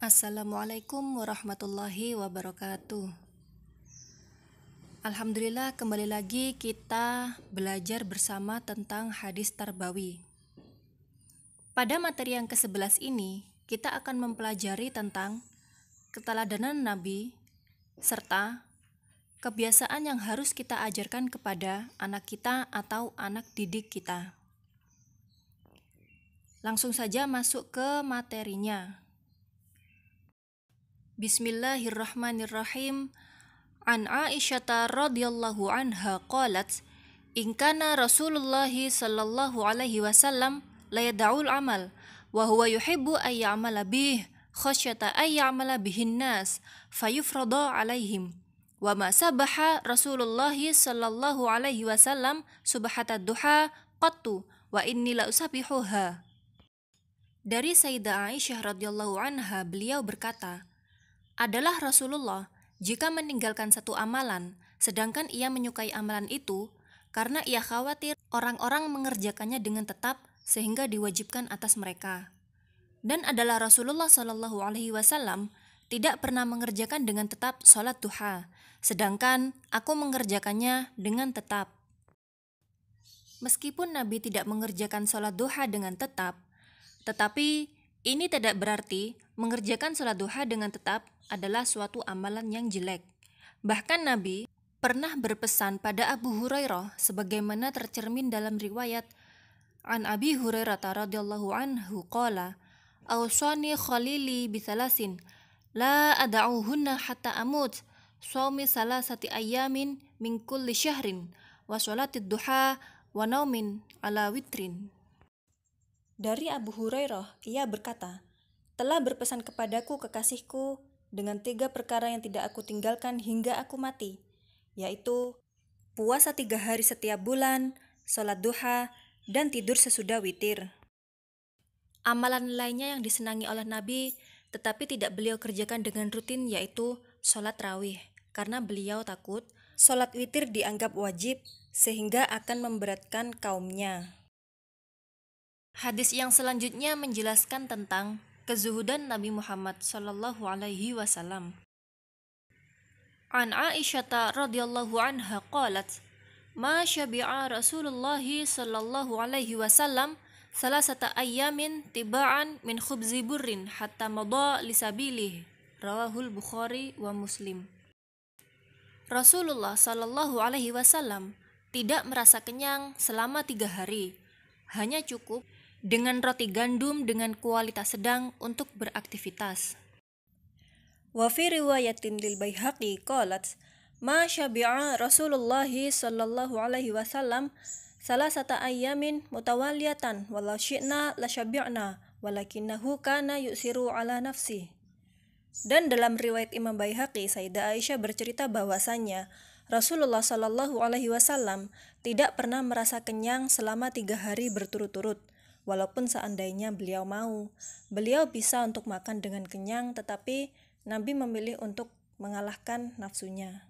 Assalamualaikum warahmatullahi wabarakatuh. Alhamdulillah, kembali lagi kita belajar bersama tentang hadis tarbawi. Pada materi yang ke-11 ini, kita akan mempelajari tentang keteladanan Nabi serta kebiasaan yang harus kita ajarkan kepada anak kita atau anak didik kita. Langsung saja masuk ke materinya. Bismillahirrahmanirrahim. An Aisyah radhiyallahu anha qalat in kana Rasulullah sallallahu alaihi wasallam la yad'ul amal wa huwa yuhibbu ay ya'mala bih khasyata ay ya'mala bihin nas fayufrada alaihim wa ma sabaha Rasulullah sallallahu alaihi wasallam subhatad duha qattu wa inni la usabihuha. Dari Sayyidah Aisyah radhiyallahu anha, beliau berkata, adalah Rasulullah jika meninggalkan satu amalan, sedangkan ia menyukai amalan itu, karena ia khawatir orang-orang mengerjakannya dengan tetap sehingga diwajibkan atas mereka. Dan adalah Rasulullah Shallallahu Alaihi Wasallam tidak pernah mengerjakan dengan tetap sholat duha, sedangkan aku mengerjakannya dengan tetap. Meskipun Nabi tidak mengerjakan sholat duha dengan tetap, tetapi ini tidak berarti mengerjakan sholat duha dengan tetap adalah suatu amalan yang jelek. Bahkan Nabi pernah berpesan pada Abu Hurairah sebagaimana tercermin dalam riwayat An Abi Hurairah radhiyallahu anhu qala awsani khalili bithalasin la ada'uhunna hatta amut shaumi salasati ayamin min kulli syahrin wa sholatid duha wa naumin ala witrin. Dari Abu Hurairah, ia berkata, telah berpesan kepadaku kekasihku dengan 3 perkara yang tidak aku tinggalkan hingga aku mati, yaitu puasa 3 hari setiap bulan, sholat duha, dan tidur sesudah witir. Amalan lainnya yang disenangi oleh Nabi, tetapi tidak beliau kerjakan dengan rutin, yaitu sholat rawih, karena beliau takut sholat witir dianggap wajib sehingga akan memberatkan kaumnya. Hadis yang selanjutnya menjelaskan tentang kezuhudan Nabi Muhammad sallallahu alaihi wasallam. An Aisyah radhiyallahu anha qalat, "Ma syabi'a Rasulullah sallallahu alaihi wasallam salasata ayyamin tiba'an min khubzi burrin hatta madha lisabilih." Rawahul Bukhari wa Muslim. Rasulullah sallallahu alaihi wasallam tidak merasa kenyang selama 3 hari. Hanya cukup dengan roti gandum dengan kualitas sedang untuk beraktivitas. Wa fi riwayatin lil Baihaqi qalat ma syabi'a Rasulullah sallallahu alaihi wasallam salasata ayyamin mutawaliyatan walau syi'na la syabi'na walakinnahu kana yusiru ala nafsi. Dan dalam riwayat Imam Baihaqi, Sayyidah Aisyah bercerita bahwasannya Rasulullah sallallahu alaihi wasallam tidak pernah merasa kenyang selama 3 hari berturut-turut. Walaupun seandainya beliau mau, beliau bisa untuk makan dengan kenyang, tetapi Nabi memilih untuk mengalahkan nafsunya.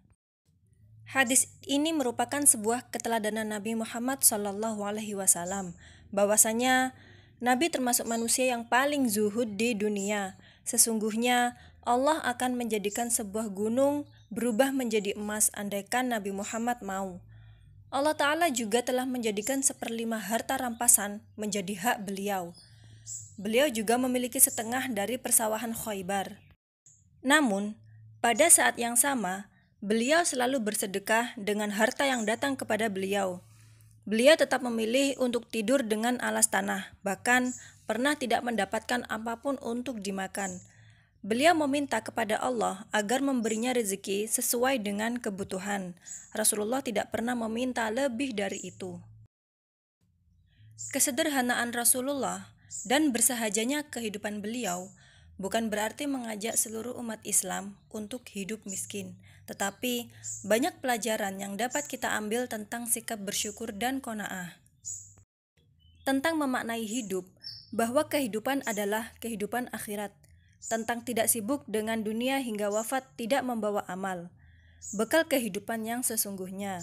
Hadis ini merupakan sebuah keteladanan Nabi Muhammad SAW, bahwasanya Nabi termasuk manusia yang paling zuhud di dunia. Sesungguhnya Allah akan menjadikan sebuah gunung berubah menjadi emas andaikan Nabi Muhammad mau. Allah Ta'ala juga telah menjadikan 1/5 harta rampasan menjadi hak beliau. Beliau juga memiliki setengah dari persawahan Khaybar. Namun, pada saat yang sama, beliau selalu bersedekah dengan harta yang datang kepada beliau. Beliau tetap memilih untuk tidur dengan alas tanah, bahkan pernah tidak mendapatkan apapun untuk dimakan. Beliau meminta kepada Allah agar memberinya rezeki sesuai dengan kebutuhan. Rasulullah tidak pernah meminta lebih dari itu. Kesederhanaan Rasulullah dan bersahajanya kehidupan beliau bukan berarti mengajak seluruh umat Islam untuk hidup miskin, tetapi banyak pelajaran yang dapat kita ambil tentang sikap bersyukur dan qanaah. Tentang memaknai hidup, bahwa kehidupan adalah kehidupan akhirat. Tentang tidak sibuk dengan dunia hingga wafat tidak membawa amal. Bekal kehidupan yang sesungguhnya.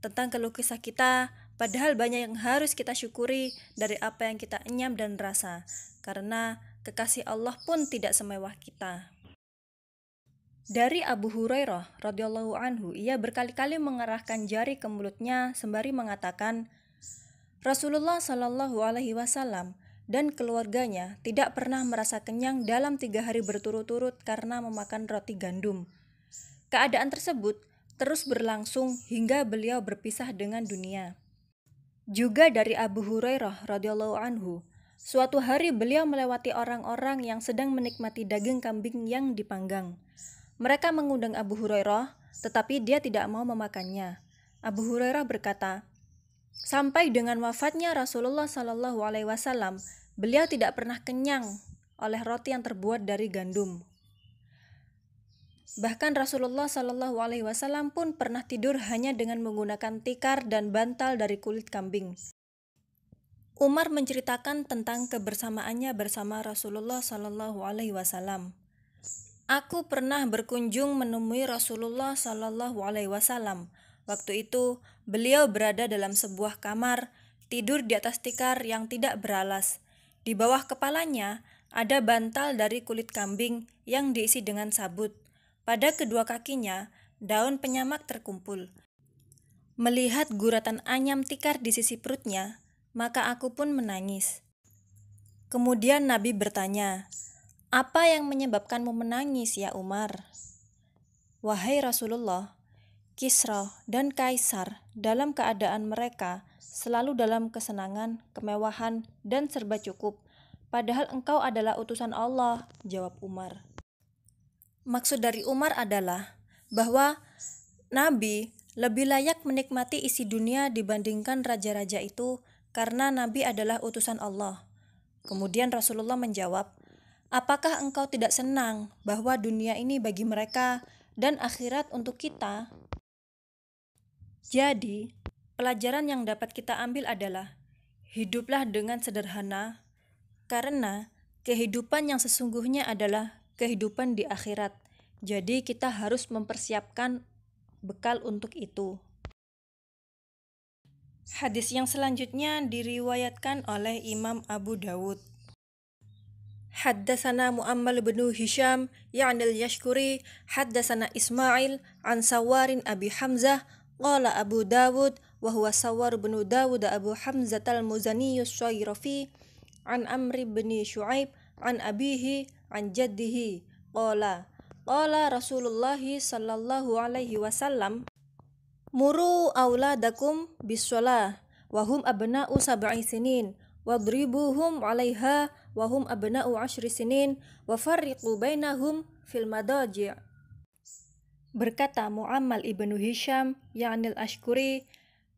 Tentang keluh kesah kita, padahal banyak yang harus kita syukuri dari apa yang kita enyam dan rasa. Karena kekasih Allah pun tidak semewah kita. Dari Abu Hurairah radhiyallahu anhu, ia berkali-kali mengarahkan jari ke mulutnya sembari mengatakan, Rasulullah Shallallahu Alaihi Wasallam dan keluarganya tidak pernah merasa kenyang dalam 3 hari berturut-turut karena memakan roti gandum. Keadaan tersebut terus berlangsung hingga beliau berpisah dengan dunia. Juga dari Abu Hurairah radhiyallahu anhu, suatu hari beliau melewati orang-orang yang sedang menikmati daging kambing yang dipanggang. Mereka mengundang Abu Hurairah, tetapi dia tidak mau memakannya. Abu Hurairah berkata, sampai dengan wafatnya Rasulullah Shallallahu Alaihi Wasallam, beliau tidak pernah kenyang oleh roti yang terbuat dari gandum. Bahkan Rasulullah Shallallahu Alaihi Wasallam pun pernah tidur hanya dengan menggunakan tikar dan bantal dari kulit kambing. Umar menceritakan tentang kebersamaannya bersama Rasulullah Shallallahu Alaihi Wasallam. Aku pernah berkunjung menemui Rasulullah Shallallahu Alaihi Wasallam. Waktu itu beliau berada dalam sebuah kamar, tidur di atas tikar yang tidak beralas. Di bawah kepalanya ada bantal dari kulit kambing yang diisi dengan sabut. Pada kedua kakinya daun penyamak terkumpul. Melihat guratan anyam tikar di sisi perutnya, maka aku pun menangis. Kemudian Nabi bertanya, apa yang menyebabkanmu menangis ya Umar? Wahai Rasulullah, Kisra dan Kaisar dalam keadaan mereka selalu dalam kesenangan, kemewahan, dan serba cukup. Padahal engkau adalah utusan Allah, jawab Umar. Maksud dari Umar adalah bahwa Nabi lebih layak menikmati isi dunia dibandingkan raja-raja itu karena Nabi adalah utusan Allah. Kemudian Rasulullah menjawab, apakah engkau tidak senang bahwa dunia ini bagi mereka dan akhirat untuk kita? Jadi, pelajaran yang dapat kita ambil adalah hiduplah dengan sederhana karena kehidupan yang sesungguhnya adalah kehidupan di akhirat. Jadi kita harus mempersiapkan bekal untuk itu. Hadis yang selanjutnya diriwayatkan oleh Imam Abu Dawud. Haddatsana Mu'ammal bin Hisham ya'ni al-Yashkuri haddatsana Ismail an Sawarin Abi Hamzah qala Abu Dawud wa huwa Sawar bin Dawud Abu Hamzah al-Muzani as-Sayrafi an Amr bin Shu'aib an abihi an jaddihi qala Rasulullah sallallahu alaihi wasallam muru auladakum bis-shalah wa hum abna'u sab'i sinin wadribuhum 'alaiha wa hum abna'u 10 sinin wa farriqu bainahum fil madaji'. Berkata Mu'ammal ibnu Hisham ya'nil Ashkuri,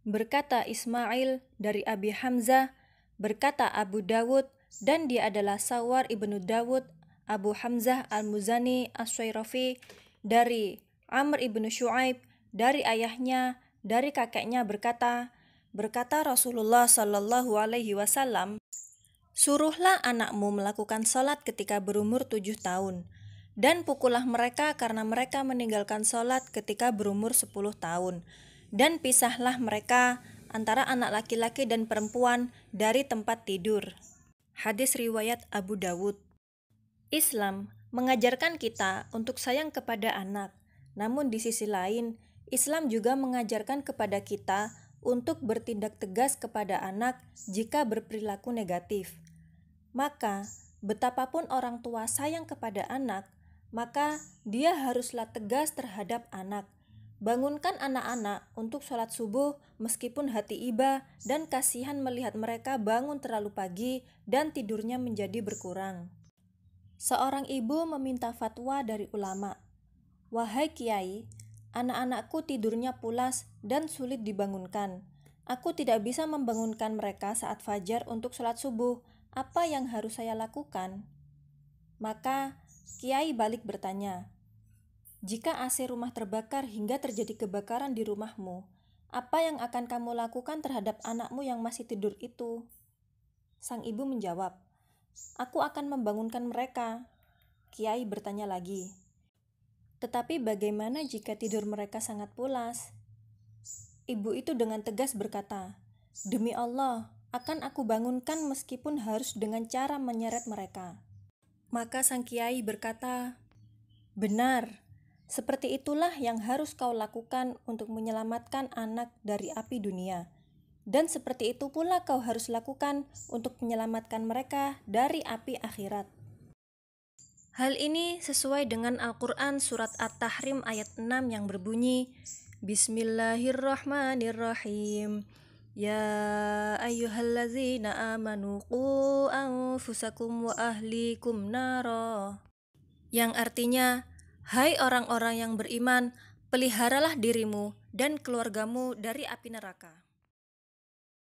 berkata Ismail dari Abi Hamzah, berkata Abu Dawud, dan dia adalah Sawar ibnu Dawud Abu Hamzah al-Muzani as-Sayrafi, dari Amr ibnu Shu'aib, dari ayahnya, dari kakeknya berkata Rasulullah sallallahu alaihi wasallam, suruhlah anakmu melakukan salat ketika berumur 7 tahun, dan pukullah mereka karena mereka meninggalkan salat ketika berumur 10 tahun, dan pisahlah mereka antara anak laki-laki dan perempuan dari tempat tidur. Hadis riwayat Abu Dawud. Islam mengajarkan kita untuk sayang kepada anak, namun di sisi lain, Islam juga mengajarkan kepada kita untuk bertindak tegas kepada anak jika berperilaku negatif. Maka, betapapun orang tua sayang kepada anak, maka dia haruslah tegas terhadap anak. Bangunkan anak-anak untuk sholat subuh meskipun hati iba dan kasihan melihat mereka bangun terlalu pagi dan tidurnya menjadi berkurang. Seorang ibu meminta fatwa dari ulama. Wahai kiai, anak-anakku tidurnya pulas dan sulit dibangunkan. Aku tidak bisa membangunkan mereka saat fajar untuk sholat subuh. Apa yang harus saya lakukan? Maka kiai balik bertanya, jika AC rumah terbakar hingga terjadi kebakaran di rumahmu, apa yang akan kamu lakukan terhadap anakmu yang masih tidur itu? Sang ibu menjawab, aku akan membangunkan mereka. Kiai bertanya lagi, tetapi bagaimana jika tidur mereka sangat pulas? Ibu itu dengan tegas berkata, demi Allah, akan aku bangunkan meskipun harus dengan cara menyeret mereka. Maka sang kiai berkata, "Benar, seperti itulah yang harus kau lakukan untuk menyelamatkan anak dari api dunia. Dan seperti itu pula kau harus lakukan untuk menyelamatkan mereka dari api akhirat." Hal ini sesuai dengan Al-Quran surat At-Tahrim ayat 6 yang berbunyi, Bismillahirrahmanirrahim. Ya ayyuhallazina amanu qu anfusakum wa ahlikum nara. Yang artinya, hai orang-orang yang beriman, peliharalah dirimu dan keluargamu dari api neraka.